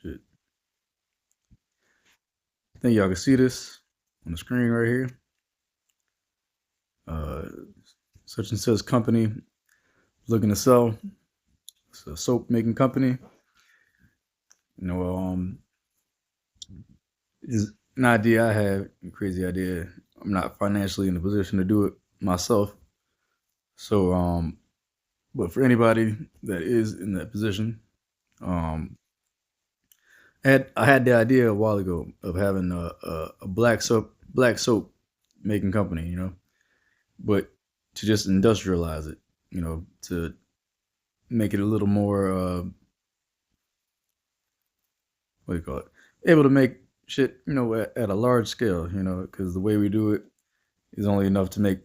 Shit. I think y'all can see this on the screen right here. Uh, such and such company looking to sell. It's a soap making company. You know, is an idea I have, a crazy idea. I'm not financially in the position to do it myself. So, but for anybody that is in that position, um, I had the idea a while ago of having a black soap making company, but to just industrialize it, to make it a little more what do you call it? Able to make shit, at a large scale, because the way we do it is only enough to make,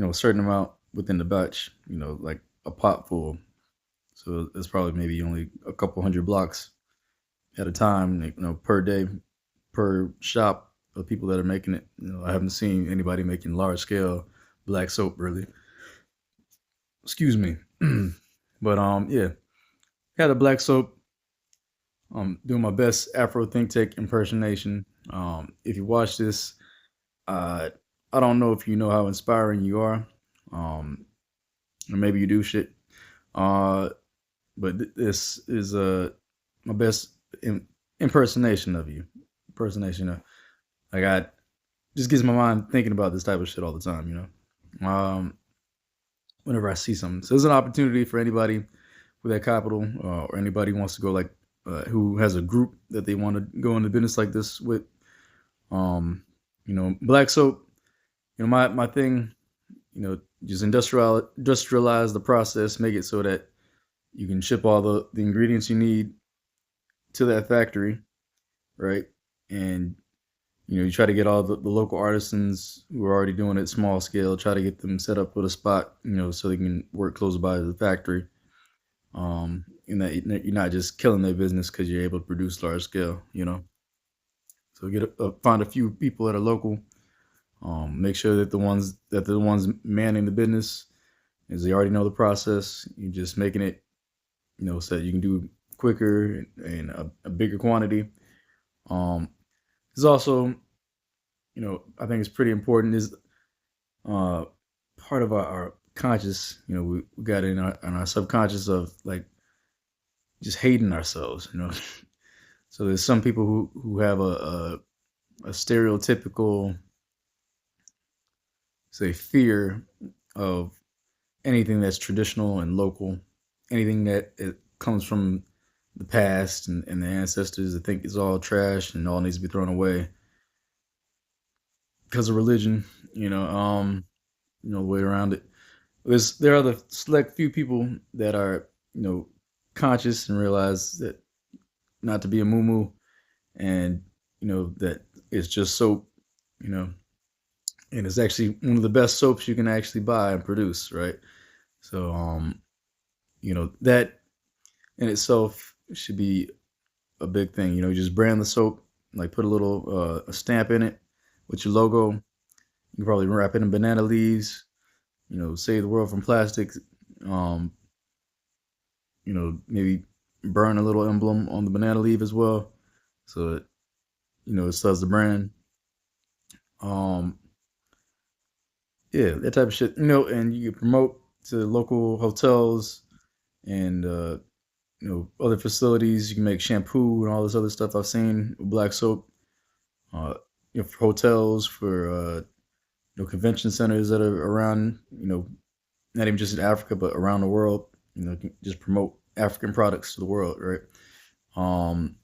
a certain amount within the batch, like a pot full. So it's probably maybe only a couple hundred blocks at a time, per day, per shop of people that are making it. I haven't seen anybody making large scale black soap really. Excuse me. But yeah, had a black soap. Doing my best Afro Think Tank impersonation. If you watch this, uh, I don't know if you know how inspiring you are, um, or maybe you do shit. Uh, but this is my best impersonation of you. Impersonation of like I just gets my mind thinking about this type of shit all the time. Whenever I see something, so there's an opportunity for anybody with that capital, or anybody who wants to go like who has a group that they want to go into business like this with. Black soap. My thing. Just industrialize the process, make it so that you can ship all the ingredients you need to that factory, right? And you try to get all the local artisans who are already doing it small scale, try to get them set up with a spot, so they can work close by the factory. And that you're not just killing their business because you're able to produce large scale. So find a few people that are local. Make sure that the ones manning the business is they already know the process. You're just making it, so that you can do quicker and a bigger quantity. Um, there's also, I think it's pretty important is uh, part of our conscious. We got in our subconscious of like just hating ourselves. So there's some people who have a stereotypical, say, fear of anything that's traditional and local, anything that it comes from the past and the ancestors. I think it's all trash and all needs to be thrown away because of religion. The way around it. There are the select few people that are conscious and realize that not to be a moo and that it's just soap. You know, and it's actually one of the best soaps you can actually buy and produce, right? So, that in itself should be a big thing. Just brand the soap, like put a little a stamp in it with your logo. You can probably wrap it in banana leaves. Save the world from plastic. Um, maybe burn a little emblem on the banana leaf as well, so that it sells the brand. Um, yeah, that type of shit. And you can promote to local hotels and other facilities. You can make shampoo and all this other stuff I've seen with black soap. Uh, for hotels, for convention centers that are around. Not even just in Africa, but around the world. Just promote African products to the world, right? Um,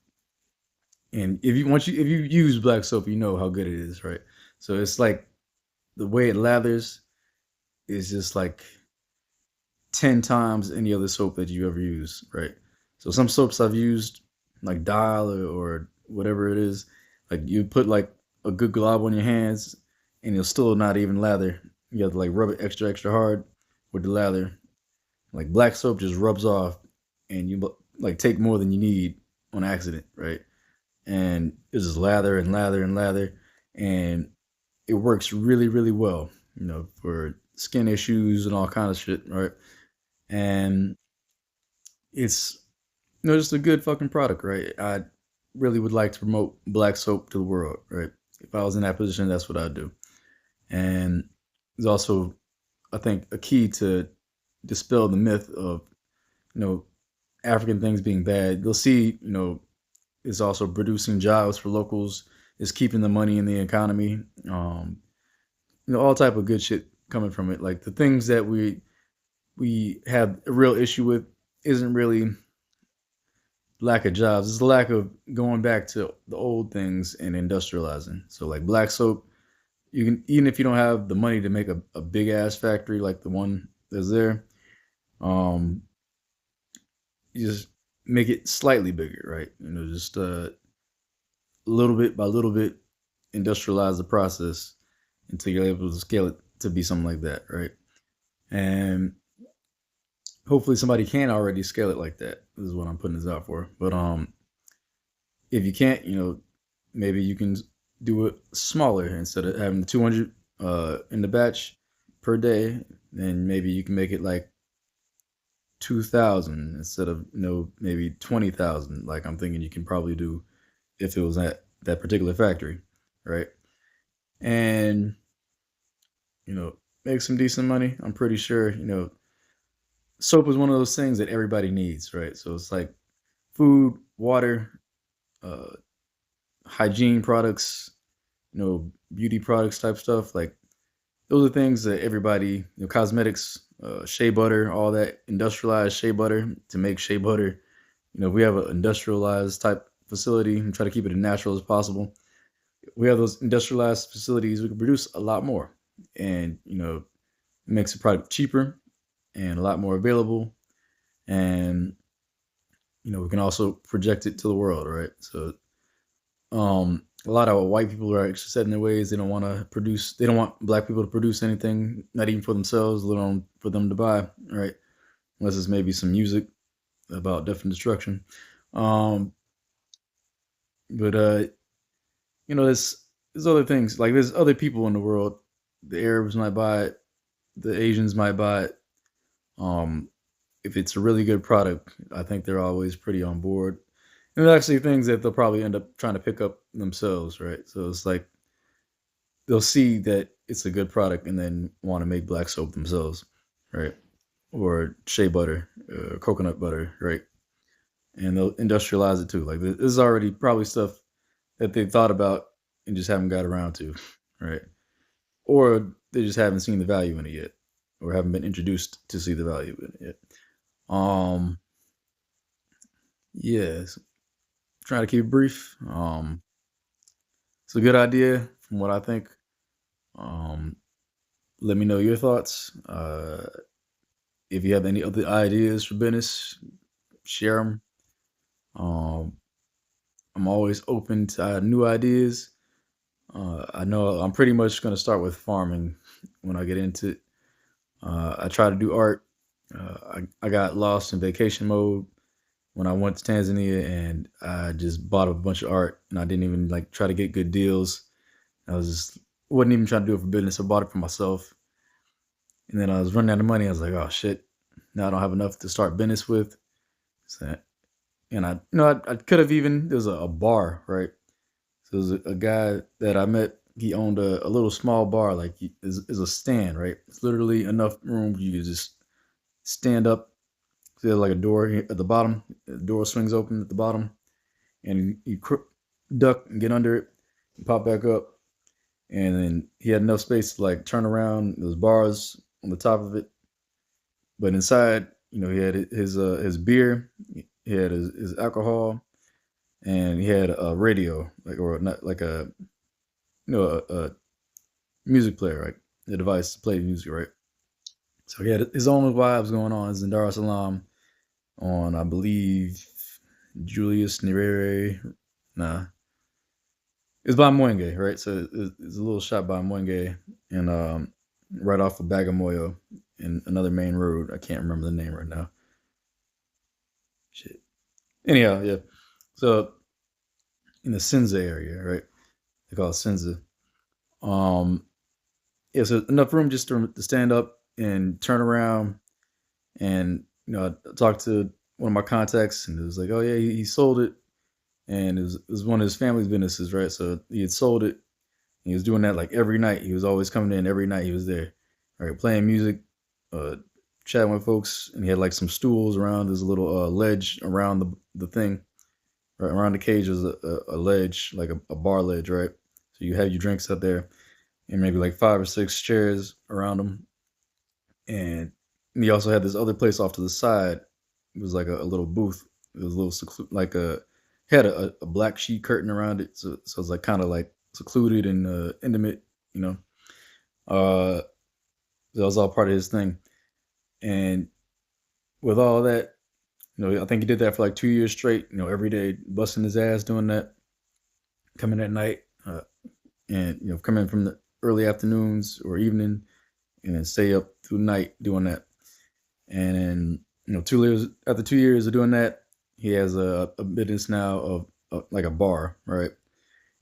and if you use black soap, you know how good it is, right? So it's like the way it lathers is just like 10 times any other soap that you ever use, right? So some soaps I've used, like Dial or whatever it is, like you put like a good glob on your hands, and you'll still not even lather. You have to like rub it extra extra hard with the lather. Like black soap just rubs off, and you like take more than you need on accident, right? And it's just lather and lather and lather, and it works really really well, for skin issues and all kind of shit, right? And it's just a good fucking product, right? really would like to promote black soap to the world, right? If I was in that position, that's what I'd do. And there's also, I think, a key to dispel the myth of, you know, African things being bad. They'll see, it's also producing jobs for locals, it's keeping the money in the economy. All type of good shit coming from it. Like the things that we have a real issue with isn't really lack of jobs. It's the lack of going back to the old things and industrializing. So like black soap, you can, even if you don't have the money to make a big ass factory like the one that's there, um, you just make it slightly bigger, right? Just little bit by little bit, industrialize the process until you're able to scale it to be something like that, right? And hopefully somebody can already scale it like that. This is what I'm putting this out for. But if you can't, maybe you can do it smaller instead of having the 200 in the batch per day. Then maybe you can make it like 2,000 instead of maybe 20,000. Like I'm thinking you can probably do if it was at that particular factory, right? And make some decent money. I'm pretty sure soap is one of those things that everybody needs, right? So it's like food, water, uh, hygiene products, beauty products type stuff. Like those are things that everybody, cosmetics, shea butter, all that industrialized shea butter to make shea butter. If we have an industrialized type facility and try to keep it as natural as possible, we have those industrialized facilities, we can produce a lot more. And, it makes the product cheaper and a lot more available. And, we can also project it to the world, right? So a lot of white people are actually set in their ways. They don't want to produce. They don't want black people to produce anything, not even for themselves, let alone for them to buy, right? Unless it's maybe some music about death and destruction. Um, but there's other things. Like there's other people in the world. The Arabs might buy it. The Asians might buy it. Um, if it's a really good product, I think they're always pretty on board. And there's actually things that they'll probably end up trying to pick up themselves, right? So it's like they'll see that it's a good product and then want to make black soap themselves, right? Or shea butter, coconut butter, right? And they'll industrialize it too. Like this is already probably stuff that they thought about and just haven't got around to, right? Or they just haven't seen the value in it yet, or haven't been introduced to see the value in it yet. Yes, trying to keep it brief. It's a good idea from what I think. Um, Let me know your thoughts. If you have any other ideas for business, share them. Um, I'm always open to new ideas. I know I'm pretty much going to start with farming when I get into it. I try to do art. I got lost in vacation mode when I went to Tanzania, and I just bought a bunch of art, and I didn't even like try to get good deals. I was just wasn't even trying to do it for business. I bought it for myself, and then I was running out of money. I was like, oh shit, now I don't have enough to start business with. So, and I could have even there's a bar, right? So there's a guy that I met. He owned a little small bar, like is a stand, right? It's literally enough room for you to just stand up. So there's like a door at the bottom. The door swings open at the bottom, and you duck and get under it, and pop back up, and then he had enough space to like turn around. There's bars on the top of it, but inside, he had his beer, he had his alcohol, and he had a radio, like or not like a music player, right? The device to play music, right? So he had his own vibes going on. It's in Dar es Salaam on, I believe, Julius Nyerere. Nah, it's by Mwenge, right? So it's a little shop by Mwenge, and right off of Bagamoyo in another main road. I can't remember the name right now. Shit. Anyhow, yeah. So in the Sinza area, right? They call it Sinza. Um, yeah, so enough room just to stand up and turn around, and I talked to one of my contacts, and it was like, oh yeah, he sold it. and it was one of his family's businesses, right? So he had sold it. He was doing that like every night. He was always coming in every night. He was there, right, playing music, uh, chatting with folks, and he had like some stools around his little ledge around the thing, right around the cage is a ledge, like a bar ledge, right? So you have your drinks up there, and maybe like 5 or 6 chairs around him, and he also had this other place off to the side. It was like a little booth. It was a little like a had a black sheet curtain around it, so it's like kind of like secluded and intimate, you know. Uh, that was all part of his thing, and with all that, I think he did that for like 2 years straight. Every day busting his ass doing that, coming at night, and coming from the early afternoons or evening, and then stay up through the night doing that. And then 2 years after 2 years of doing that, he has a business now of like a bar, right?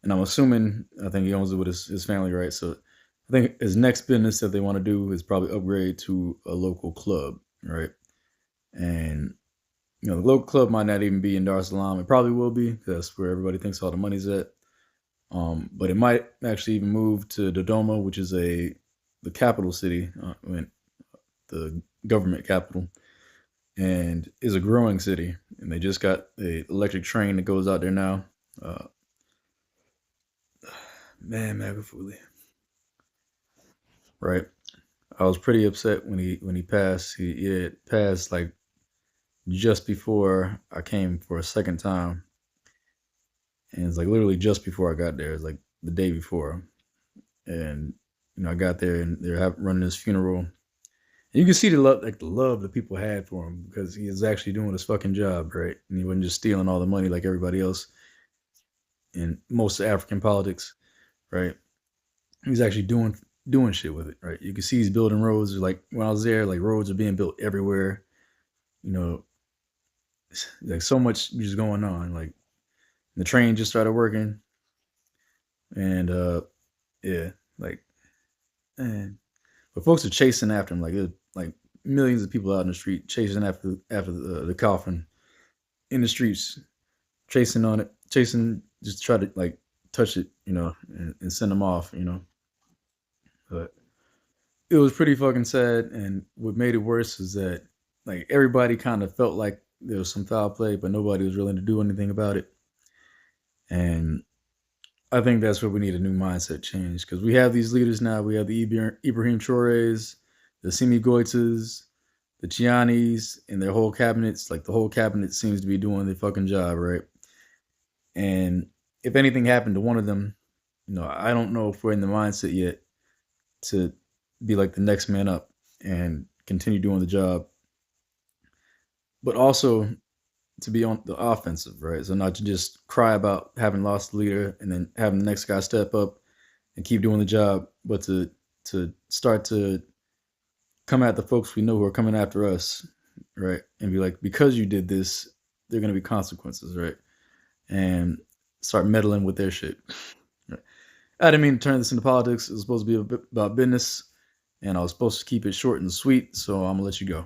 And I'm assuming I think he owns it with his family, right? So I think his next business that they want to do is probably upgrade to a local club, right? And the local club might not even be in Dar es Salaam. It probably will be because that's where everybody thinks all the money's at. But it might actually even move to Dodoma, which is the capital city, the government capital, and is a growing city. And they just got the electric train that goes out there now. Man, Magufuli, right? I was pretty upset when he passed. He had passed like just before I came for a second time, and it's like literally just before I got there. It's like the day before, and I got there and they're running his funeral. And you can see the love that people had for him because he was actually doing his fucking job, right? And he wasn't just stealing all the money like everybody else in most African politics, right? He was actually doing shit with it, right? You can see he's building roads. Like when I was there, like roads are being built everywhere. You know, like so much just going on. Like the train just started working, and yeah, like and but folks are chasing after him. Like there's like millions of people out in the street chasing after the coffin in the streets, chasing on it, chasing just to try to like touch it, and send them off, But it was pretty fucking sad, and what made it worse is that like everybody kind of felt like there was some foul play, but nobody was willing to do anything about it. And I think that's where we need a new mindset change because we have these leaders now. We have the Ibrahim Traores, the Simi Goitas, the Chianis, and their whole cabinets. Like the whole cabinet seems to be doing their fucking job, right? And if anything happened to one of them, I don't know if we're in the mindset yet to be like the next man up and continue doing the job, but also to be on the offensive, right? So not to just cry about having lost the leader and then having the next guy step up and keep doing the job, but to start to come at the folks we know who are coming after us, right? And be like, because you did this, there are going to be consequences, right? And start meddling with their shit. Right? I didn't mean to turn this into politics. It was supposed to be about business, and I was supposed to keep it short and sweet, so I'm gonna let you go.